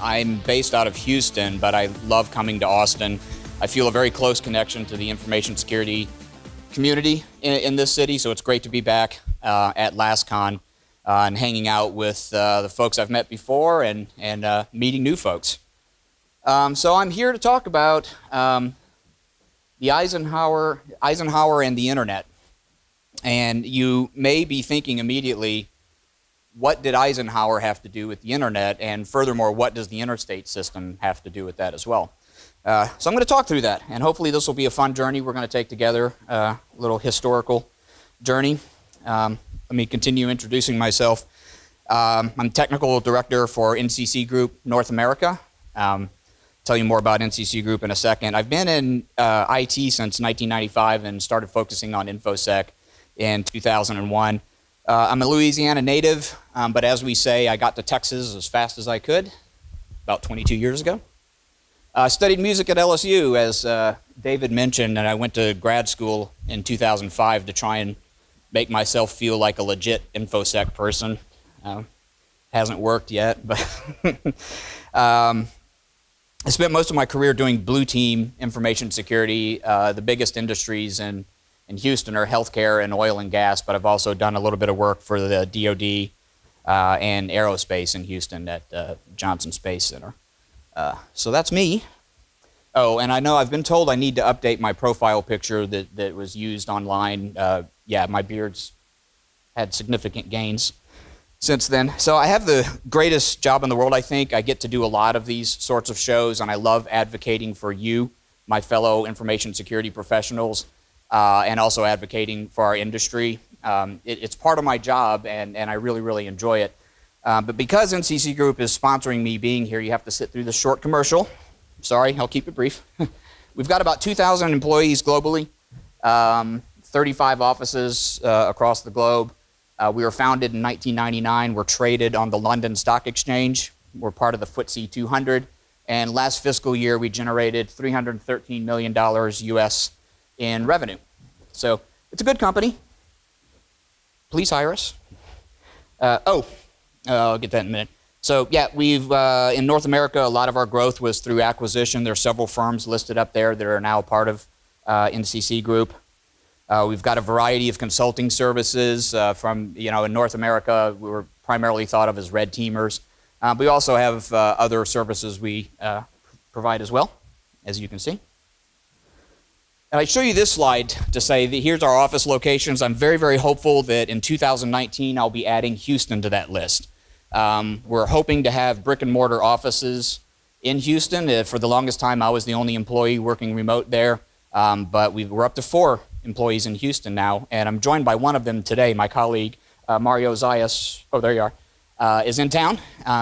I'm based out of Houston, but I love coming to Austin. I feel a very close connection to the information security community in this city, so it's great to be back at LastCon and hanging out with the folks I've met before and meeting new folks. So I'm here to talk about the Eisenhower and the internet. And you may be thinking immediately, what did Eisenhower have to do with the internet? And furthermore, what does the interstate system have to do with that as well? So I'm going to talk through that, and hopefully this will be a fun journey we're going to take together, a little historical journey. Let me continue introducing myself. I'm Technical Director for NCC Group North America. Tell you more about NCC Group in a second. I've been in IT since 1995 and started focusing on InfoSec in 2001. I'm a Louisiana native, but as we say, I got to Texas as fast as I could about 22 years ago. I studied music at LSU, as David mentioned, and I went to grad school in 2005 to try and make myself feel like a legit InfoSec person. Hasn't worked yet, but I spent most of my career doing blue team information security. The biggest industries in Houston are healthcare and oil and gas, but I've also done a little bit of work for the DoD and aerospace in Houston at Johnson Space Center. So that's me. Oh, and I know I've been told I need to update my profile picture that was used online. Yeah, my beard's had significant gains since then. So I have the greatest job in the world, I think. I get to do a lot of these sorts of shows, and I love advocating for you, my fellow information security professionals, and also advocating for our industry. It's part of my job, and I really, really enjoy it. But because NCC Group is sponsoring me being here, you have to sit through this short commercial. Sorry, I'll keep it brief. We've got about 2,000 employees globally, 35 offices across the globe. We were founded in 1999. We're traded on the London Stock Exchange. We're part of the FTSE 200. And last fiscal year, we generated $313 million US in revenue. So it's a good company. Please hire us. I'll get that in a minute. So yeah, we've in North America, a lot of our growth was through acquisition. There are several firms listed up there that are now part of NCC Group. We've got a variety of consulting services from, in North America, we were primarily thought of as red teamers. We also have other services we provide as well, as you can see. And I show you this slide to say that here's our office locations. I'm very, very hopeful that in 2019 I'll be adding Houston to that list. We're hoping to have brick and mortar offices in Houston. For the longest time I was the only employee working remote there, but we're up to 4 employees in Houston now, and I'm joined by one of them today, my colleague Mario Zayas. Oh, there you are. Is in town,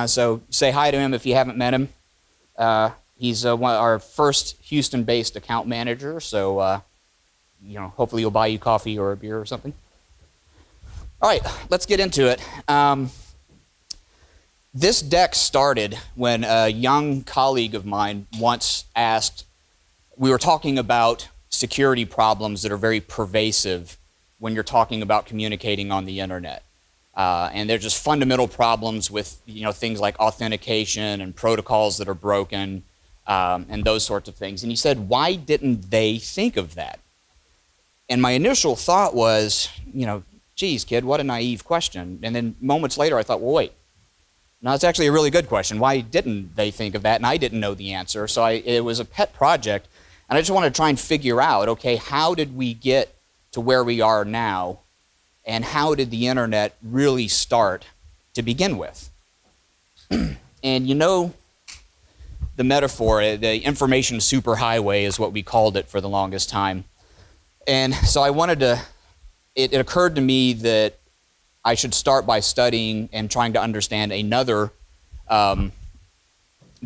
so say hi to him if you haven't met him. He's our first Houston-based account manager, so hopefully he'll buy you coffee or a beer or something. All right, let's get into it. This deck started when a young colleague of mine once asked, we were talking about security problems that are very pervasive when you're talking about communicating on the internet. And they're just fundamental problems with things like authentication and protocols that are broken, and those sorts of things. And he said, why didn't they think of that? And my initial thought was, geez, kid, what a naive question. And then moments later I thought, well, wait. No, it's actually a really good question. Why didn't they think of that? And I didn't know the answer. So it was a pet project. And I just wanted to try and figure out, okay, how did we get to where we are now? And how did the internet really start to begin with? And the metaphor, the information superhighway is what we called it for the longest time. And so it occurred to me that I should start by studying and trying to understand another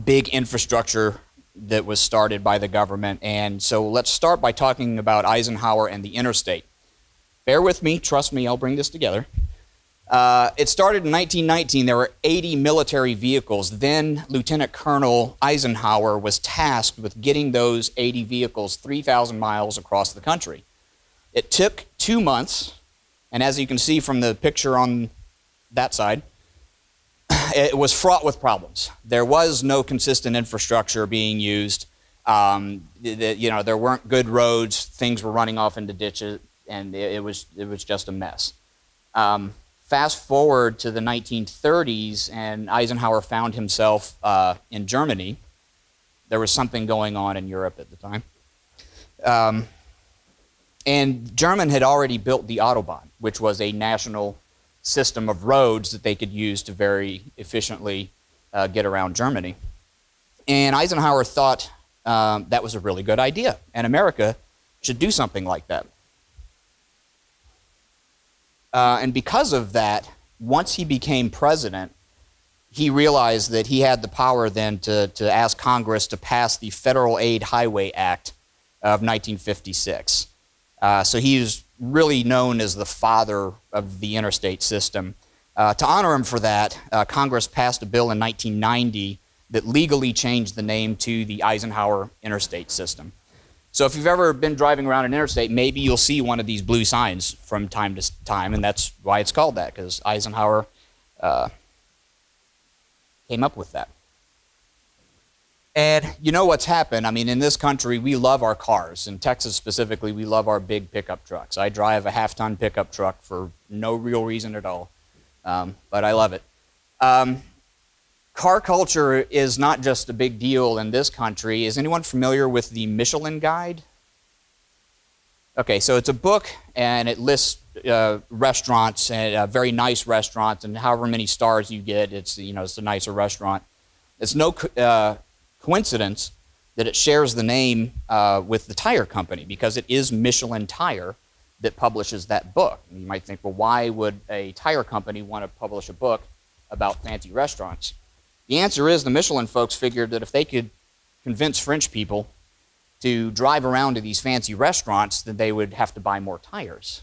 big infrastructure that was started by the government. And so let's start by talking about Eisenhower and the interstate. Bear with me, trust me, I'll bring this together. It started in 1919. There were 80 military vehicles. Then Lieutenant Colonel Eisenhower was tasked with getting those 80 vehicles 3,000 miles across the country. It took 2 months, and as you can see from the picture on that side, it was fraught with problems. There was no consistent infrastructure being used. There weren't good roads. Things were running off into ditches, and it was just a mess. Fast forward to the 1930s, and Eisenhower found himself in Germany. There was something going on in Europe at the time. And Germany had already built the Autobahn, which was a national system of roads that they could use to very efficiently get around Germany. And Eisenhower thought that was a really good idea, and America should do something like that. And because of that, once he became president, he realized that he had the power then to ask Congress to pass the Federal Aid Highway Act of 1956. So he is really known as the father of the interstate system. To honor him for that, Congress passed a bill in 1990 that legally changed the name to the Eisenhower Interstate System. So if you've ever been driving around an interstate, maybe you'll see one of these blue signs from time to time, and that's why it's called that, because Eisenhower came up with that. And you know what's happened? I mean, in this country, we love our cars. In Texas specifically, we love our big pickup trucks. I drive a half-ton pickup truck for no real reason at all, but I love it. Car culture is not just a big deal in this country. Is anyone familiar with the Michelin Guide? Okay, so it's a book, and it lists restaurants, and very nice restaurants, and however many stars you get, it's a nicer restaurant. It's no coincidence that it shares the name with the tire company, because it is Michelin Tire that publishes that book. And you might think, well, why would a tire company want to publish a book about fancy restaurants? The answer is the Michelin folks figured that if they could convince French people to drive around to these fancy restaurants, then they would have to buy more tires.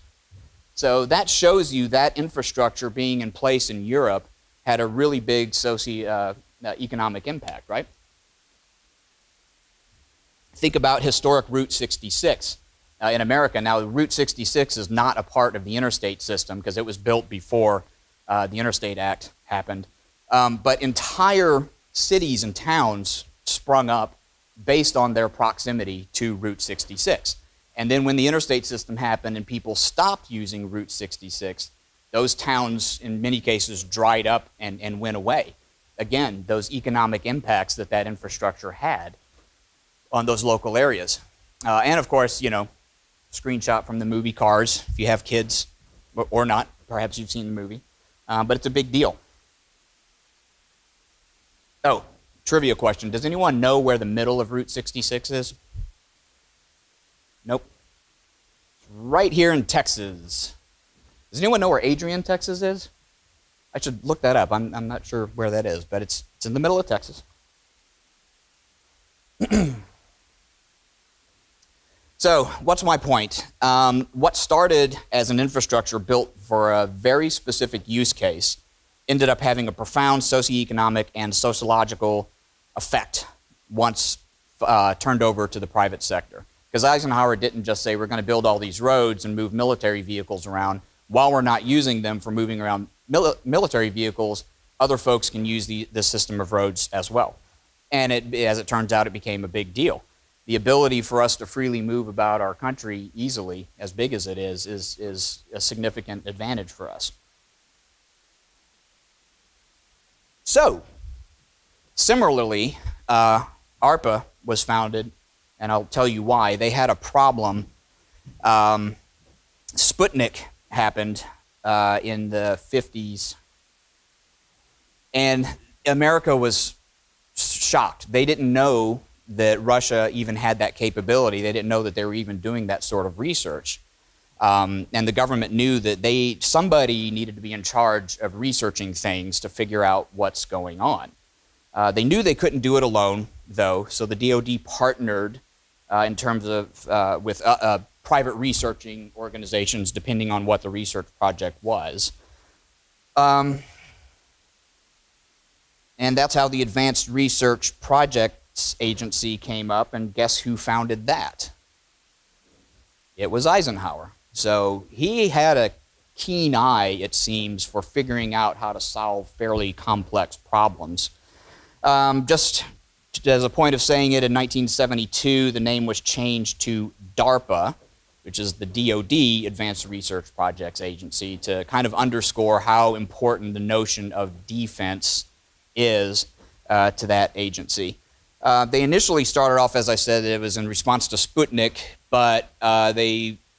So that shows you that infrastructure being in place in Europe had a really big socio-economic impact, right? Think about historic Route 66 in America. Now, Route 66 is not a part of the interstate system because it was built before the Interstate Act happened. But entire cities and towns sprung up based on their proximity to Route 66. And then when the interstate system happened and people stopped using Route 66, those towns in many cases dried up and went away. Again, those economic impacts that infrastructure had on those local areas. And of course, screenshot from the movie Cars, if you have kids, or not, perhaps you've seen the movie, but it's a big deal. Oh, trivia question. Does anyone know where the middle of Route 66 is? Nope. It's right here in Texas. Does anyone know where Adrian, Texas is? I should look that up. I'm not sure where that is, but it's in the middle of Texas. So, what's my point? What started as an infrastructure built for a very specific use case ended up having a profound socioeconomic and sociological effect once turned over to the private sector. Because Eisenhower didn't just say, we're going to build all these roads and move military vehicles around. While we're not using them for moving around military vehicles, other folks can use the system of roads as well. And as it turns out, it became a big deal. The ability for us to freely move about our country easily, as big as it is a significant advantage for us. So, similarly, ARPA was founded, and I'll tell you why. They had a problem. Sputnik happened in the 50s, and America was shocked. They didn't know that Russia even had that capability. They didn't know that they were even doing that sort of research. And the government knew that somebody needed to be in charge of researching things to figure out what's going on. They knew they couldn't do it alone, though, so the DoD partnered in terms of with private researching organizations, depending on what the research project was. And that's how the Advanced Research Projects Agency came up, and guess who founded that? It was Eisenhower. So he had a keen eye, it seems, for figuring out how to solve fairly complex problems. Just as a point of saying it, in 1972, the name was changed to DARPA, which is the DoD, Advanced Research Projects Agency, to kind of underscore how important the notion of defense is to that agency. They initially started off, as I said, it was in response to Sputnik, but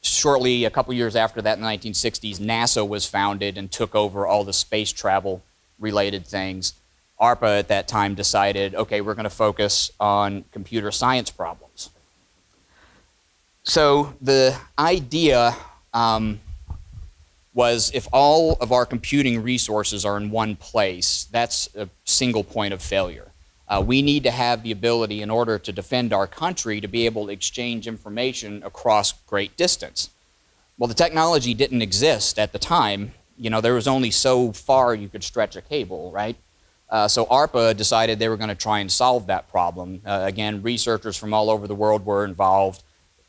shortly, a couple years after that, in the 1960s, NASA was founded and took over all the space travel related things. ARPA at that time decided, okay, we're going to focus on computer science problems. So the idea was, if all of our computing resources are in one place, that's a single point of failure. We need to have the ability, in order to defend our country, to be able to exchange information across great distance. Well, the technology didn't exist at the time. You know, there was only so far you could stretch a cable, right? So ARPA decided they were going to try and solve that problem. Again, researchers from all over the world were involved.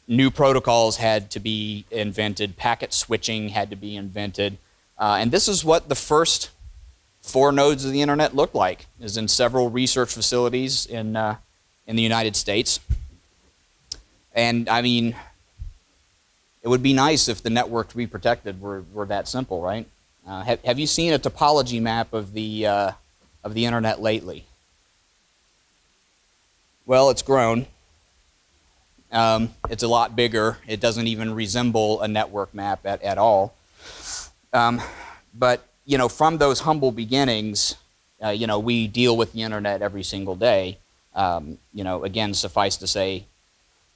New protocols had to be invented. Packet switching had to be invented. And this is what the first 4 nodes of the internet looked like, is in several research facilities in the United States. And I mean, it would be nice if the network to be protected were that simple, right? Have you seen a topology map of the internet lately? Well, it's grown. It's a lot bigger. It doesn't even resemble a network map at all. But you know, from those humble beginnings, you know, we deal with the internet every single day. You know, again, suffice to say,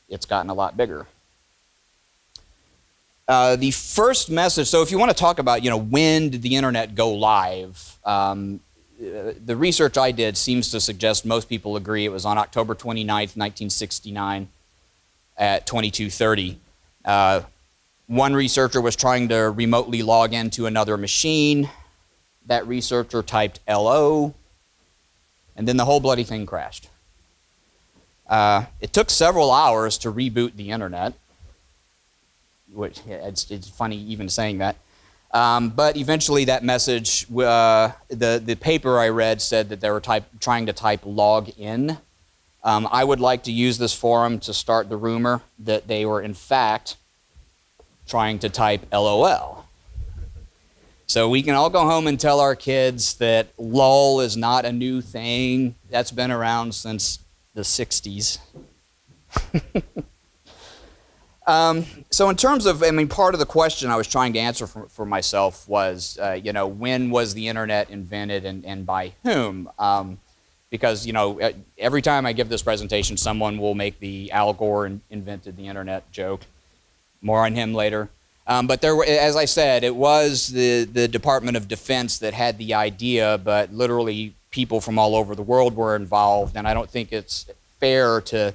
it's gotten a lot bigger. The first message, so if you want to talk about, you know, when did the internet go live, the research I did seems to suggest most people agree it was on October 29th, 1969 at 22:30. One researcher was trying to remotely log into another machine. That researcher typed LO, and then the whole bloody thing crashed. It took several hours to reboot the internet, which it's funny even saying that. But eventually that message, the paper I read said that they were trying to type log in. I would like to use this forum to start the rumor that they were in fact trying to type LOL. So we can all go home and tell our kids that LOL is not a new thing. That's been around since the 60s. So in terms of, I mean, part of the question I was trying to answer for myself was, you know, when was the internet invented and by whom? Because, you know, every time I give this presentation, someone will make the Al Gore invented the internet joke. More on him later. But there were, as I said, it was the Department of Defense that had the idea, but literally people from all over the world were involved, and I don't think it's fair to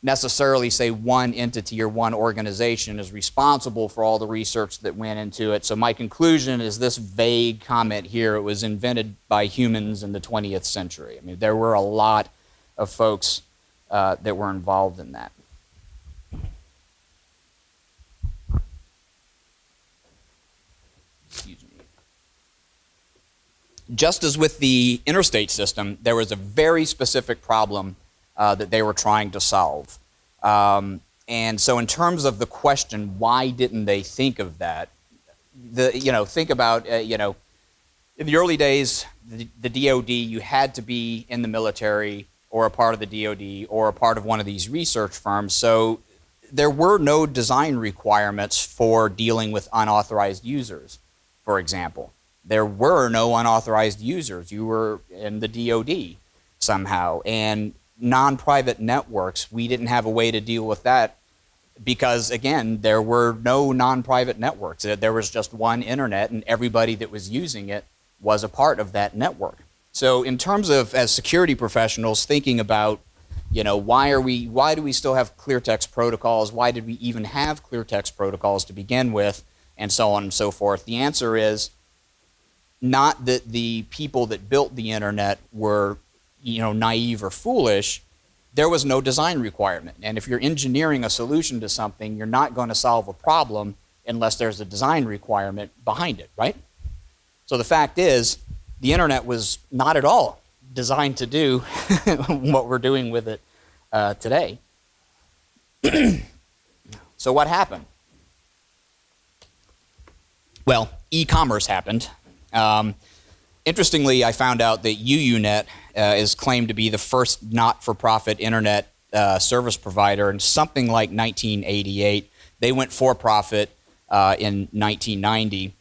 necessarily say one entity or one organization is responsible for all the research that went into it. So my conclusion is this vague comment here: it was invented by humans in the 20th century. I mean, there were a lot of folks that were involved in that. Just as with the interstate system, there was a very specific problem that they were trying to solve. And so in terms of the question, why didn't they think of that? Think about, in the early days, the DoD, you had to be in the military or a part of the DoD or a part of one of these research firms. So there were no design requirements for dealing with unauthorized users, for example. There were no unauthorized users. You were in the DoD somehow. And non-private networks, we didn't have a way to deal with that because, again, there were no non-private networks. There was just one internet, and everybody that was using it was a part of that network. So in terms of, as security professionals, thinking about, why do we still have clear text protocols? Why did we even have clear text protocols to begin with? And so on and so forth. The answer is not that the people that built the internet were, naive or foolish. There was no design requirement. And if you're engineering a solution to something, you're not going to solve a problem unless there's a design requirement behind it, right? So the fact is, the internet was not at all designed to do what we're doing with it today. So what happened? Well, e-commerce happened. Interestingly, I found out that UUNet is claimed to be the first not-for-profit internet service provider in something like 1988. They went for-profit in 1990.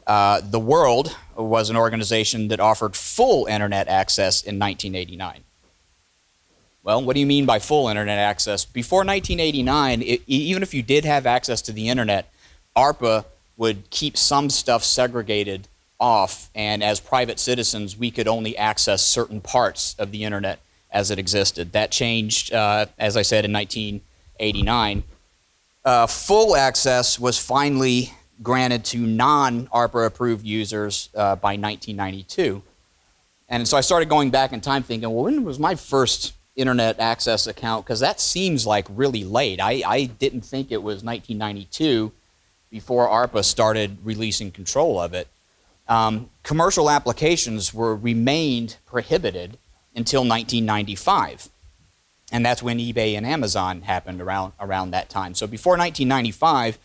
The World was an organization that offered full internet access in 1989. Well, what do you mean by full internet access? Before 1989, even if you did have access to the internet, ARPA would keep some stuff segregated off, and as private citizens, we could only access certain parts of the internet as it existed. That changed, as I said, in 1989. Full access was finally granted to non-ARPA approved users by 1992. And so I started going back in time thinking, well, when was my first internet access account? Because that seems like really late. I didn't think it was 1992 before ARPA started releasing control of it. Commercial applications remained prohibited until 1995. And that's when eBay and Amazon happened around that time. So before 1995,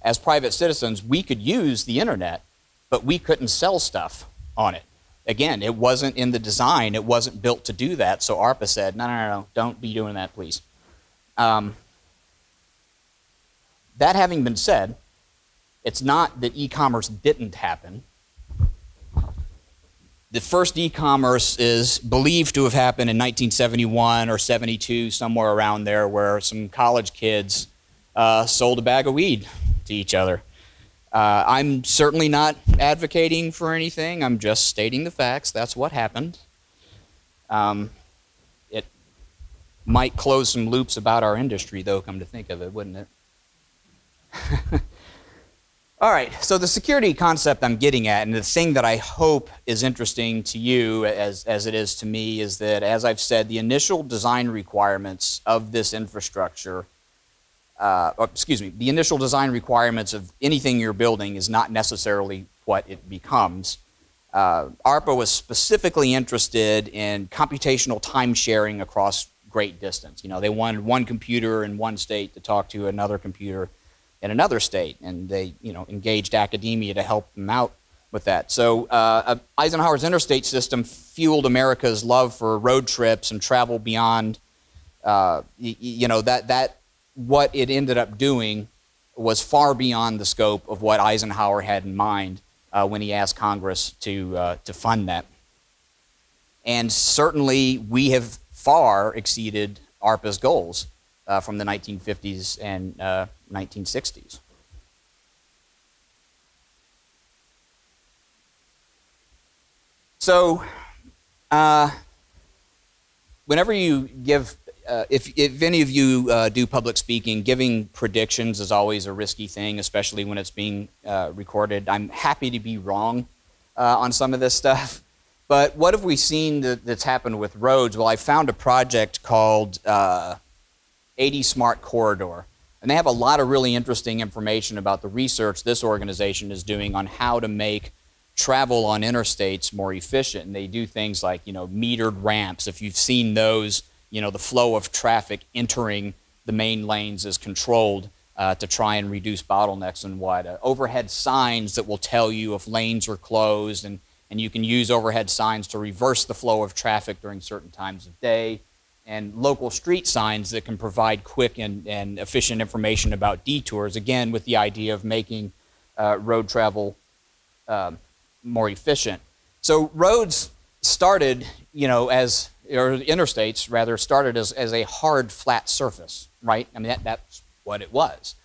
as private citizens, we could use the internet, but we couldn't sell stuff on it. Again, it wasn't in the design. It wasn't built to do that. So ARPA said, no, don't be doing that, please. That having been said, it's not that e-commerce didn't happen. The first e-commerce is believed to have happened in 1971 or 72, somewhere around there, where some college kids sold a bag of weed to each other. I'm certainly not advocating for anything. I'm just stating the facts. That's what happened. It might close some loops about our industry, though, come to think of it, wouldn't it? All right, so the security concept I'm getting at, and the thing that I hope is interesting to you as it is to me, is that, as I've said, the initial design requirements of this infrastructure, the initial design requirements of anything you're building is not necessarily what it becomes. ARPA was specifically interested in computational time sharing across great distance. You know, they wanted one computer in one state to talk to another computer in another state, and they, engaged academia to help them out with that. So Eisenhower's Interstate System fueled America's love for road trips and travel beyond, what it ended up doing was far beyond the scope of what Eisenhower had in mind when he asked Congress to fund that. And certainly we have far exceeded ARPA's goals from the 1950s and 1960s. So whenever you give, if any of you do public speaking, giving predictions is always a risky thing, especially when it's being recorded. I'm happy to be wrong on some of this stuff. But what have we seen that's happened with roads? Well, I found a project called 80 Smart Corridor. And they have a lot of really interesting information about the research this organization is doing on how to make travel on interstates more efficient. And they do things like, metered ramps. If you've seen those, the flow of traffic entering the main lanes is controlled to try and reduce bottlenecks and what. Overhead signs that will tell you if lanes are closed, and you can use overhead signs to reverse the flow of traffic during certain times of day. And local street signs that can provide quick and efficient information about detours, again, with the idea of making road travel more efficient. So roads started, or interstates rather, started as a hard, flat surface, right? I mean, that's what it was.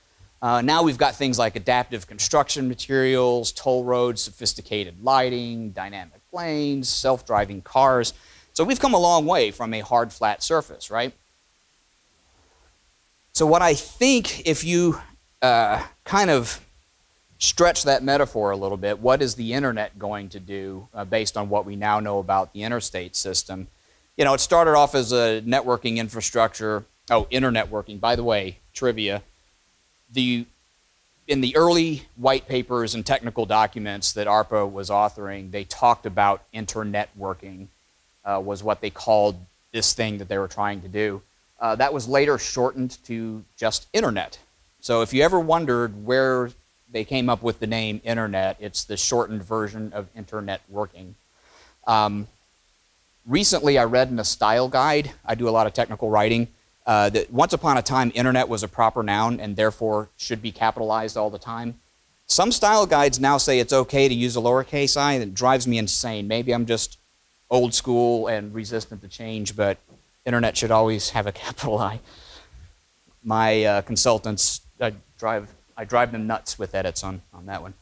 Now we've got things like adaptive construction materials, toll roads, sophisticated lighting, dynamic lanes, self-driving cars. So we've come a long way from a hard, flat surface, right? So what I think, if you kind of stretch that metaphor a little bit, what is the internet going to do based on what we now know about the interstate system? It started off as a networking infrastructure. Oh, internetworking. By the way, trivia. The in the early white papers and technical documents that ARPA was authoring, they talked about internetworking was what they called this thing that they were trying to do. That was later shortened to just internet. So if you ever wondered where they came up with the name internet, it's the shortened version of internet working. Recently I read in a style guide, I do a lot of technical writing, that once upon a time internet was a proper noun and therefore should be capitalized all the time. Some style guides now say it's okay to use a lowercase I, and it drives me insane. Maybe I'm just old school and resistant to change, but internet should always have a capital I. My consultants, I drive them nuts with edits on that one.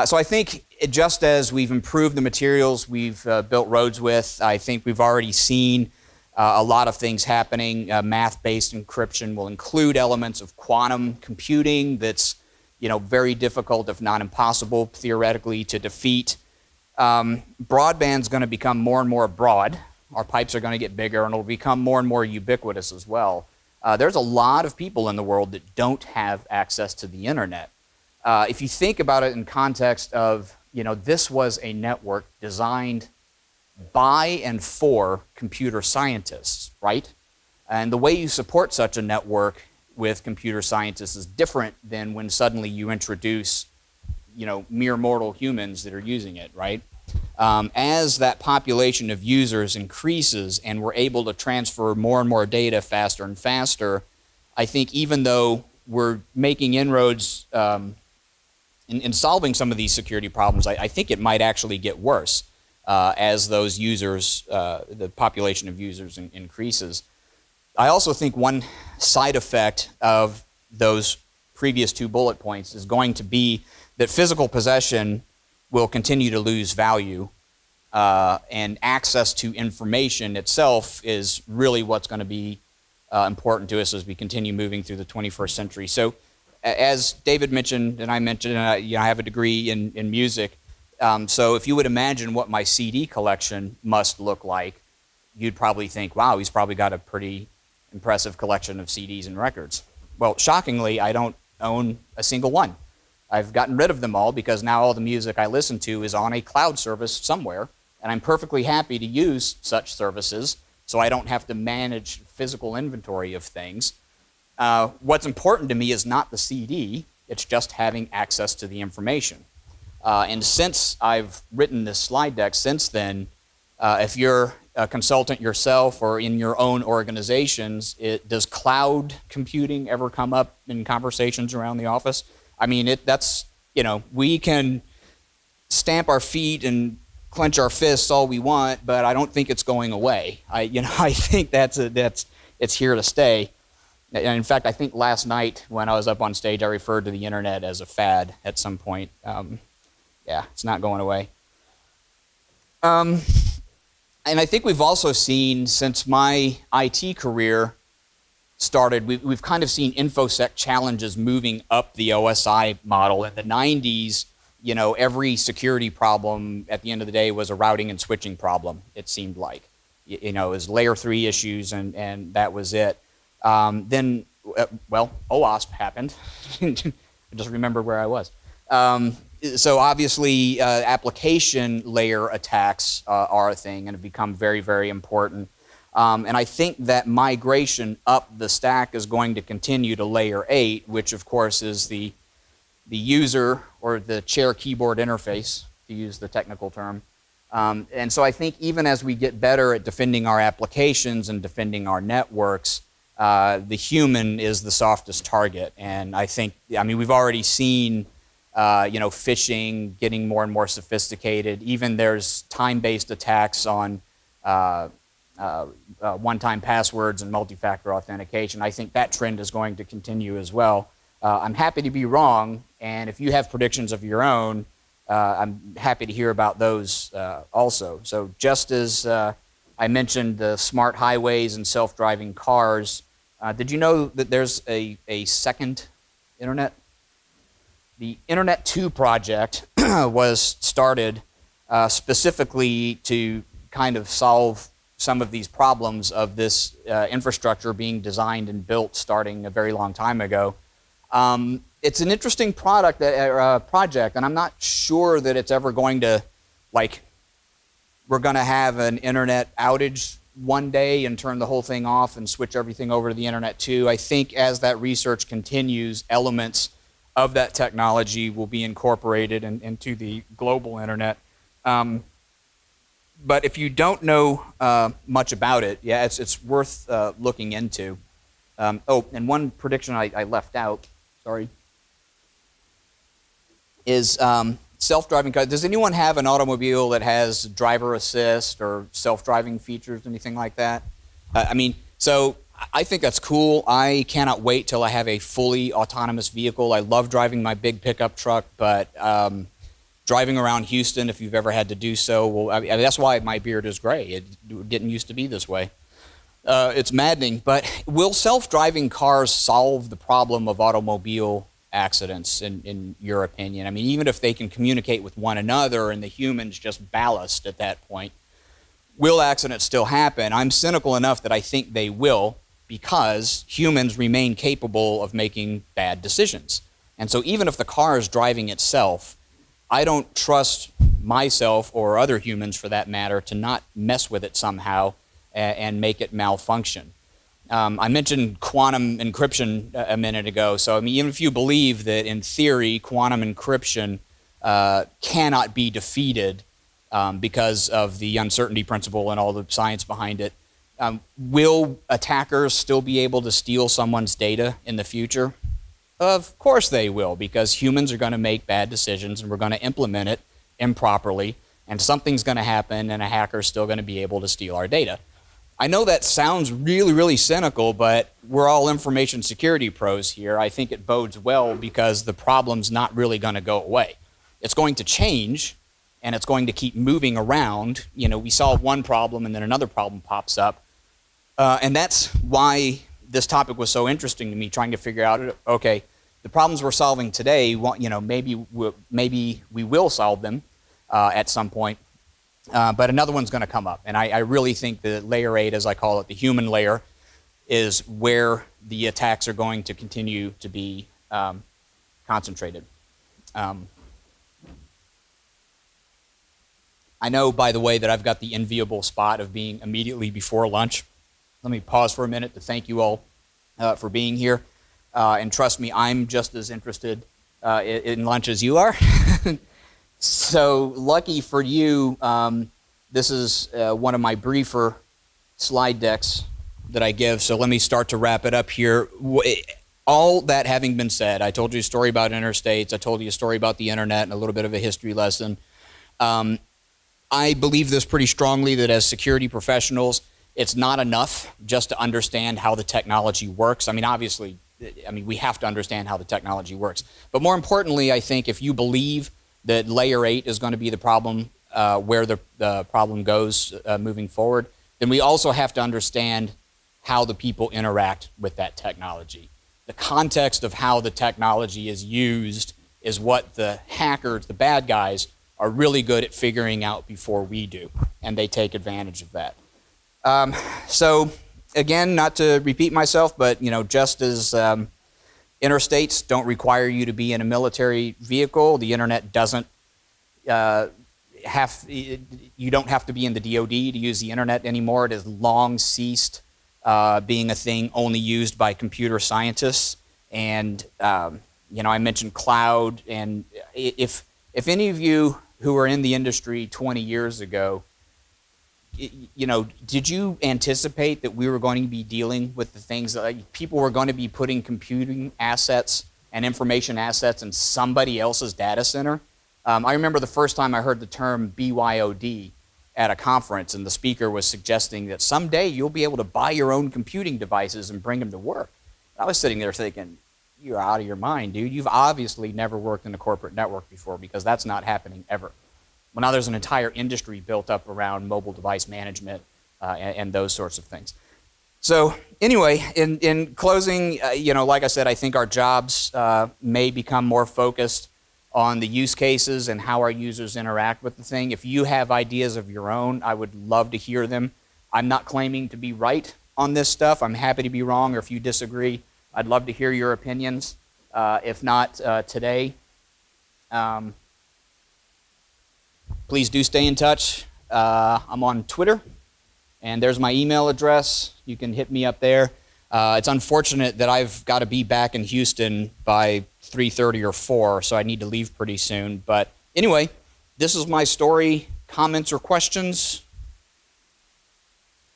So I think just as we've improved the materials we've built roads with, I think we've already seen a lot of things happening. Math-based encryption will include elements of quantum computing that's very difficult, if not impossible, theoretically to defeat. Broadband's going to become more and more broad. Our pipes are going to get bigger, and it'll become more and more ubiquitous as well. There's a lot of people in the world that don't have access to the internet. If you think about it in context of, this was a network designed by and for computer scientists, right? And the way you support such a network with computer scientists is different than when suddenly you introduce, mere mortal humans that are using it, right? As that population of users increases and we're able to transfer more and more data faster and faster, I think even though we're making inroads in solving some of these security problems, I think it might actually get worse as those users, the population of users increases. I also think one side effect of those previous 2 bullet points is going to be that physical possession will continue to lose value, and access to information itself is really what's going to be important to us as we continue moving through the 21st century. So as David mentioned, and I mentioned, I have a degree in music, so if you would imagine what my CD collection must look like, you'd probably think, wow, he's probably got a pretty impressive collection of CDs and records. Well, shockingly, I don't own a single one. I've gotten rid of them all because now all the music I listen to is on a cloud service somewhere, and I'm perfectly happy to use such services so I don't have to manage physical inventory of things. What's important to me is not the CD, it's just having access to the information. And since I've written this slide deck since then, if you're a consultant yourself or in your own organizations, does cloud computing ever come up in conversations around the office? I mean, we can stamp our feet and clench our fists all we want, but I don't think it's going away. I think it's here to stay. And in fact, I think last night when I was up on stage, I referred to the internet as a fad at some point. Yeah, it's not going away. And I think we've also seen, since my IT career started, we've kind of seen InfoSec challenges moving up the OSI model. In the 90s, every security problem at the end of the day was a routing and switching problem, it seemed like. It was layer 3 issues and that was it. Then, OWASP happened. I just remember where I was. So obviously, application layer attacks are a thing and have become very, very important. And I think that migration up the stack is going to continue to layer 8, which of course is the user or the chair keyboard interface, to use the technical term. And so I think even as we get better at defending our applications and defending our networks, the human is the softest target. And we've already seen phishing getting more and more sophisticated. Even there's time-based attacks on one-time passwords and multi-factor authentication. I think that trend is going to continue as well. I'm happy to be wrong, and if you have predictions of your own, I'm happy to hear about those also. So just as I mentioned the smart highways and self-driving cars, did you know that there's a second internet? The Internet 2 project was started specifically to kind of solve some of these problems of this infrastructure being designed and built starting a very long time ago. it's an interesting project, and I'm not sure that it's ever going to, like, we're going to have an internet outage one day and turn the whole thing off and switch everything over to the internet too. I think as that research continues, elements of that technology will be incorporated into the global internet. But if you don't know much about it, yeah, it's worth looking into. Oh, and one prediction I left out, sorry, is self-driving cars. Does anyone have an automobile that has driver assist or self-driving features, anything like that? I mean, so I think that's cool. I cannot wait till I have a fully autonomous vehicle. I love driving my big pickup truck, but driving around Houston, if you've ever had to do so, well, I mean, that's why my beard is gray. It didn't used to be this way. It's maddening, but will self-driving cars solve the problem of automobile accidents, in your opinion? I mean, even if they can communicate with one another and the humans just ballast at that point, will accidents still happen? I'm cynical enough that I think they will, because humans remain capable of making bad decisions. And so even if the car is driving itself, I don't trust myself or other humans, for that matter, to not mess with it somehow and make it malfunction. I mentioned quantum encryption a minute ago. So, I mean, even if you believe that in theory quantum encryption cannot be defeated because of the uncertainty principle and all the science behind it, will attackers still be able to steal someone's data in the future? Of course they will, because humans are going to make bad decisions and we're going to implement it improperly, and something's going to happen and a hacker's still going to be able to steal our data. I know that sounds really, really cynical, but we're all information security pros here. I think it bodes well because the problem's not really going to go away. It's going to change, and it's going to keep moving around. You know, we solve one problem and then another problem pops up. And that's why this topic was so interesting to me, trying to figure out, okay, the problems we're solving today, you know, maybe we will solve them at some point. But another one's going to come up. And I really think that layer 8, as I call it, the human layer, is where the attacks are going to continue to be concentrated. I know, by the way, that I've got the enviable spot of being immediately before lunch. Let me pause for a minute to thank you all for being here. And trust me, I'm just as interested in lunch as you are. So lucky for you, this is one of my briefer slide decks that I give. So let me start to wrap it up here. All that having been said, I told you a story about interstates. I told you a story about the internet and a little bit of a history lesson. I believe this pretty strongly, that as security professionals, it's not enough just to understand how the technology works. I mean, obviously, we have to understand how the technology works. But more importantly, I think if you believe that layer 8 is going to be the problem, where the problem goes moving forward, then we also have to understand how the people interact with that technology. The context of how the technology is used is what the hackers, the bad guys, are really good at figuring out before we do, and they take advantage of that. So again, not to repeat myself, but just as interstates don't require you to be in a military vehicle, the internet doesn't you don't have to be in the DoD to use the internet anymore. It has long ceased being a thing only used by computer scientists. And I mentioned cloud, and if any of you who were in the industry 20 years ago, did you anticipate that we were going to be dealing with the things that people were going to be putting computing assets and information assets in somebody else's data center? I remember the first time I heard the term BYOD at a conference, and the speaker was suggesting that someday you'll be able to buy your own computing devices and bring them to work. I was sitting there thinking, you're out of your mind, dude. You've obviously never worked in a corporate network before, because that's not happening ever. Well, now there's an entire industry built up around mobile device management and those sorts of things. So anyway, in closing, like I said, I think our jobs may become more focused on the use cases and how our users interact with the thing. If you have ideas of your own, I would love to hear them. I'm not claiming to be right on this stuff. I'm happy to be wrong, or if you disagree, I'd love to hear your opinions. if not today. Please do stay in touch. I'm on Twitter, and there's my email address. You can hit me up there. It's unfortunate that I've got to be back in Houston by 3:30 or 4, so I need to leave pretty soon. But anyway, this is my story. Comments or questions?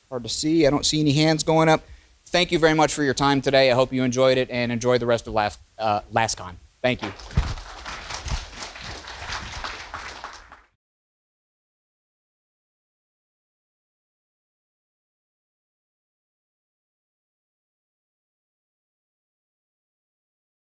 Hard to see. I don't see any hands going up. Thank you very much for your time today. I hope you enjoyed it, and enjoy the rest of LASCON. Thank you.